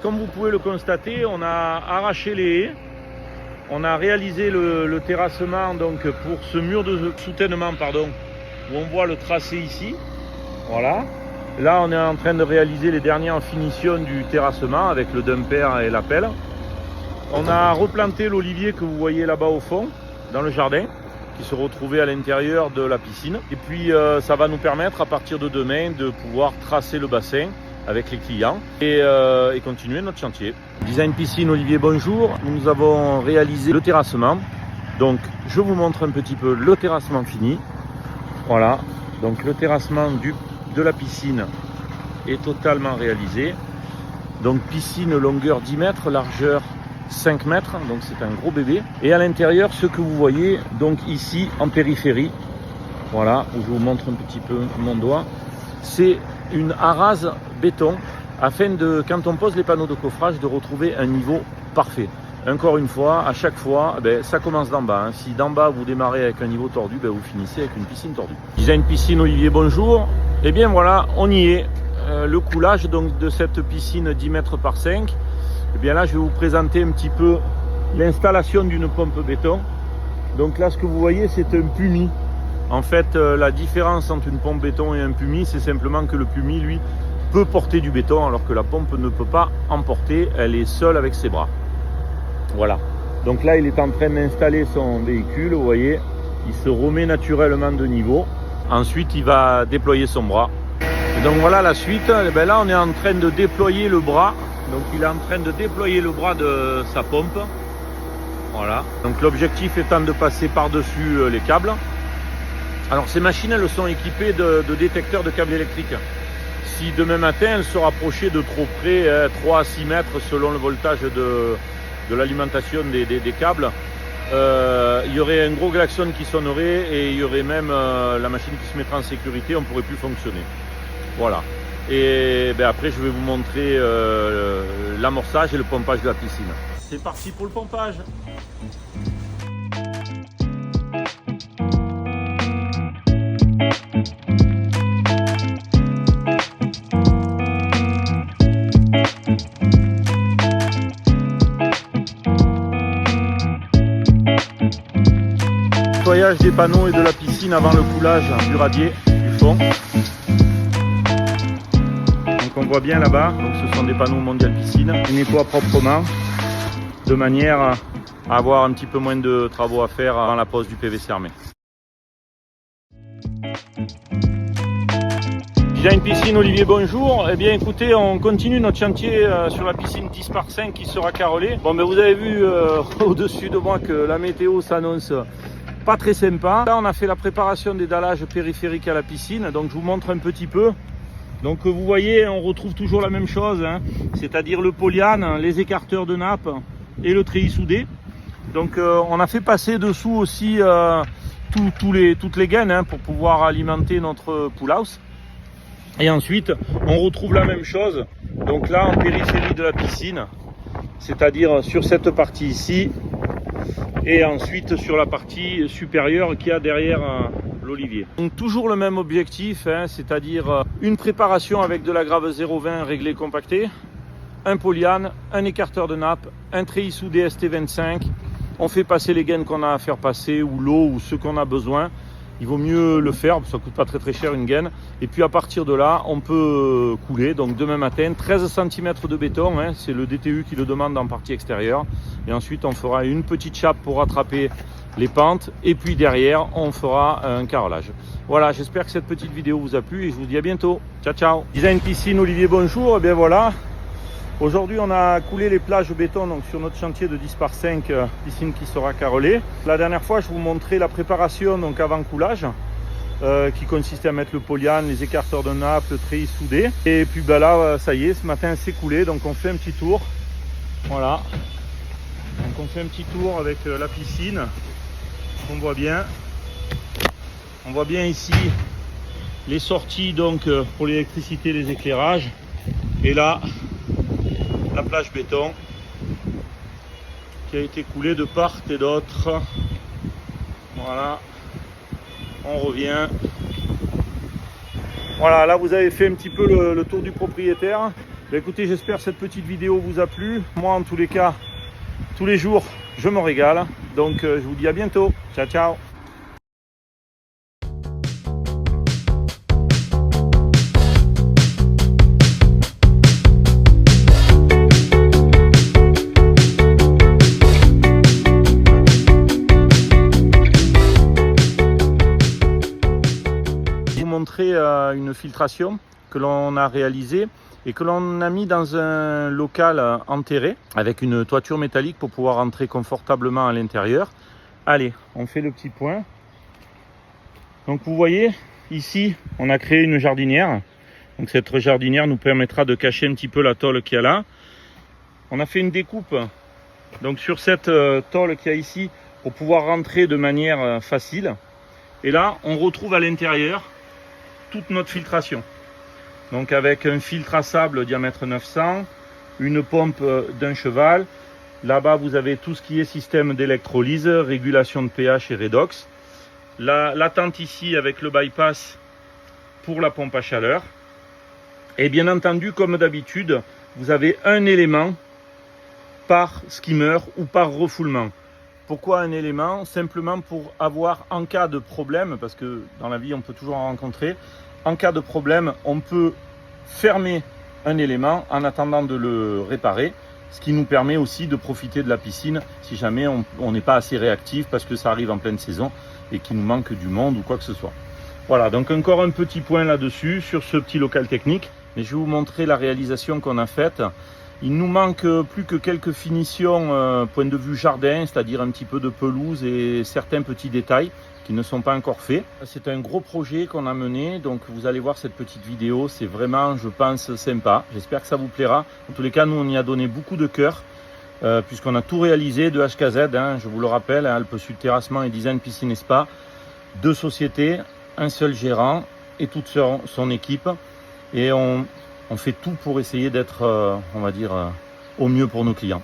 comme vous pouvez le constater, on a arraché les haies. On a réalisé le terrassement donc, pour ce mur de soutènement, où on voit le tracé ici. Voilà. Là, on est en train de réaliser les dernières finitions du terrassement avec le dumper et la pelle. On a replanté l'olivier que vous voyez là-bas au fond, dans le jardin, qui se retrouvait à l'intérieur de la piscine. Et puis, ça va nous permettre, à partir de demain, de pouvoir tracer le bassin avec les clients et continuer notre chantier. Design Piscine Olivier, bonjour. Nous avons réalisé le terrassement. Donc, je vous montre un petit peu le terrassement fini. Voilà. Donc, le terrassement de la piscine est totalement réalisé. Donc, piscine longueur 10 mètres, largeur 5 mètres. Donc, c'est un gros bébé. Et à l'intérieur, ce que vous voyez, donc ici, en périphérie, voilà, où je vous montre un petit peu mon doigt, c'est une arase béton afin de, quand on pose les panneaux de coffrage, de retrouver un niveau parfait. Encore une fois, à chaque fois, ça commence d'en bas. Si d'en bas vous démarrez avec un niveau tordu, vous finissez avec une piscine tordue. Design Piscine Olivier, bonjour. Et bien voilà, on y est. Le coulage donc, de cette piscine 10 mètres par 5. Et bien là, je vais vous présenter un petit peu l'installation d'une pompe béton. Donc là, ce que vous voyez, c'est un PUMI. En fait, la différence entre une pompe béton et un PUMI, c'est simplement que le PUMI, lui, peut porter du béton, alors que la pompe ne peut pas en porter, elle est seule avec ses bras. Voilà. Donc là, il est en train d'installer son véhicule, vous voyez, il se remet naturellement de niveau. Ensuite, il va déployer son bras. Et donc voilà la suite. Là, on est en train de déployer le bras. Donc il est en train de déployer le bras de sa pompe. Voilà. Donc l'objectif étant de passer par-dessus les câbles. Alors ces machines, elles sont équipées de détecteurs de câbles électriques. Si demain matin, elles se rapprochaient de trop près, 3 à 6 mètres selon le voltage de l'alimentation des câbles, il y aurait un gros klaxon qui sonnerait et il y aurait même la machine qui se mettrait en sécurité, on ne pourrait plus fonctionner. Voilà. Et après, je vais vous montrer l'amorçage et le pompage de la piscine. C'est parti pour le pompage. Nettoyage des panneaux et de la piscine avant le coulage du radier du fond. Donc on voit bien là-bas, ce sont des panneaux Mondial Piscine. On nettoie proprement de manière à avoir un petit peu moins de travaux à faire avant la pose du PVC armé. Design Piscine Olivier, bonjour. Eh bien écoutez, on continue notre chantier sur la piscine 10 par 5 qui sera carrelée. Bon, vous avez vu au-dessus de moi que la météo s'annonce pas très sympa. Là, on a fait la préparation des dallages périphériques à la piscine, donc je vous montre un petit peu. Donc vous voyez, on retrouve toujours la même chose, c'est-à-dire le polyane, les écarteurs de nappe et le treillis soudé. Donc on a fait passer dessous aussi toutes les gaines pour pouvoir alimenter notre pool house. Et ensuite, on retrouve la même chose, donc là en périphérie de la piscine, c'est-à-dire sur cette partie ici, et ensuite sur la partie supérieure qu'il y a derrière l'olivier. Donc toujours le même objectif, c'est-à-dire une préparation avec de la grave 0,20 réglée compactée, un polyane, un écarteur de nappe, un treillis soudé ST25. On fait passer les gaines qu'on a à faire passer ou l'eau ou ce qu'on a besoin. Il vaut mieux le faire, ça ne coûte pas très cher une gaine. Et puis à partir de là, on peut couler. Donc demain matin, 13 cm de béton, c'est le DTU qui le demande en partie extérieure. Et ensuite, on fera une petite chape pour rattraper les pentes. Et puis derrière, on fera un carrelage. Voilà, j'espère que cette petite vidéo vous a plu et je vous dis à bientôt. Ciao, ciao. Design Piscine Olivier, bonjour. Et bien voilà. Aujourd'hui, on a coulé les plages béton donc sur notre chantier de 10 par 5, piscine qui sera carrelée. La dernière fois, je vous montrais la préparation donc avant coulage, qui consistait à mettre le polyane, les écarteurs de nappe, le treillis soudé. Et puis là, ça y est, ce matin, c'est coulé. Donc on fait un petit tour. Voilà. Donc on fait un petit tour avec la piscine. On voit bien. On voit bien ici les sorties donc pour l'électricité, les éclairages. Et là, la plage béton qui a été coulée de part et d'autre. Voilà, on revient. Voilà, là vous avez fait un petit peu le tour du propriétaire. Écoutez, j'espère que cette petite vidéo vous a plu. Moi, en tous les cas, tous les jours, je me régale. Donc, je vous dis à bientôt. Ciao, ciao. Je vais vous montrer une filtration que l'on a réalisée et que l'on a mis dans un local enterré avec une toiture métallique pour pouvoir entrer confortablement à l'intérieur. Allez, on fait le petit point. Donc vous voyez, ici, on a créé une jardinière. Donc cette jardinière nous permettra de cacher un petit peu la tôle qu'il y a là. On a fait une découpe donc sur cette tôle qu'il y a ici pour pouvoir rentrer de manière facile. Et là, on retrouve à l'intérieur toute notre filtration. Donc avec un filtre à sable diamètre 900, une pompe d'un cheval. Là-bas, vous avez tout ce qui est système d'électrolyse, régulation de pH et redox. La tente ici avec le bypass pour la pompe à chaleur. Et bien entendu, comme d'habitude, vous avez un élément par skimmer ou par refoulement. Pourquoi un élément? Simplement pour avoir, en cas de problème, parce que dans la vie on peut toujours en rencontrer, en cas de problème, on peut fermer un élément en attendant de le réparer, ce qui nous permet aussi de profiter de la piscine si jamais on n'est pas assez réactif parce que ça arrive en pleine saison et qu'il nous manque du monde ou quoi que ce soit. Voilà, donc encore un petit point là-dessus sur ce petit local technique, mais je vais vous montrer la réalisation qu'on a faite. Il nous manque plus que quelques finitions point de vue jardin, c'est-à-dire un petit peu de pelouse et certains petits détails qui ne sont pas encore faits. C'est un gros projet qu'on a mené, donc vous allez voir cette petite vidéo, c'est vraiment, je pense, sympa. J'espère que ça vous plaira. En tous les cas, nous, on y a donné beaucoup de cœur, puisqu'on a tout réalisé de HKZ, je vous le rappelle, Alpes Sud Terrassement et Design Piscine et Spa, 2 sociétés, un seul gérant et toute son équipe. Et on fait tout pour essayer d'être, on va dire, au mieux pour nos clients.